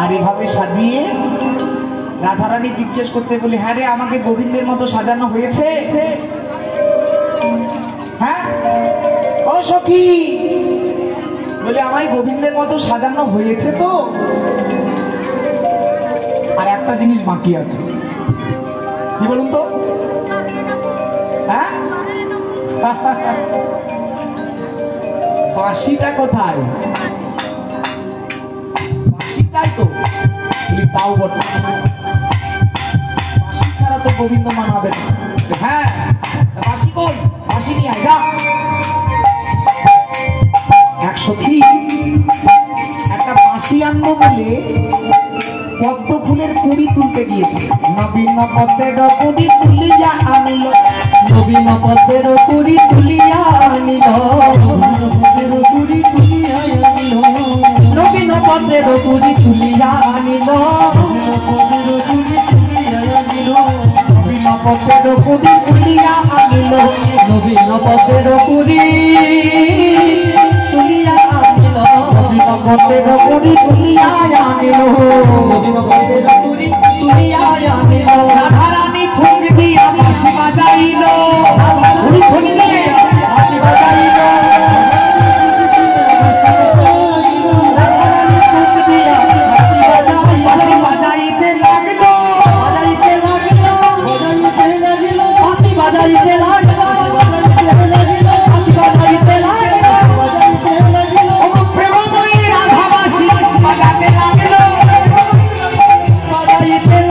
আর এভাবে সাজিয়ে রাধারানী জিজ্ঞেস করছে, বলি হ্যাঁ রে, আমাকে গোবিন্দের মতো সাজানো হয়েছে? হ্যাঁ ও সখী, বলে আমায় গোবিন্দের মতো সাজানো হয়েছে তো, আর একটা জিনিস বাকি আছে, কি বলুন তো? হ্যাঁ, বাঁশিটা কোথায়? বাঁশি চাই তো, তাও বটে, বাঁশি ছাড়া তো গোবিন্দ মানাবে না। হ্যাঁ, বাঁশি কই? বাঁশি নিয়ে আয়, যা। এক সখী একটা বাঁশি আনবো বলে পদ্ম ফুলের কুড়ি তুলতে গিয়েছে। নবীন পদ্মের কুড়ি তুলিয়া আনিল, নবীন পদ্মের কুড়ি তুলিয়া আনিল, কুড়ি তুলিয়া আনিল, নবীন পদ্মের কুড়ি তুলিয়া আনিল, নবীন পদ্মের কুড়ি তুলিয়া আনিল, নবীন পদ্মের কুড়ি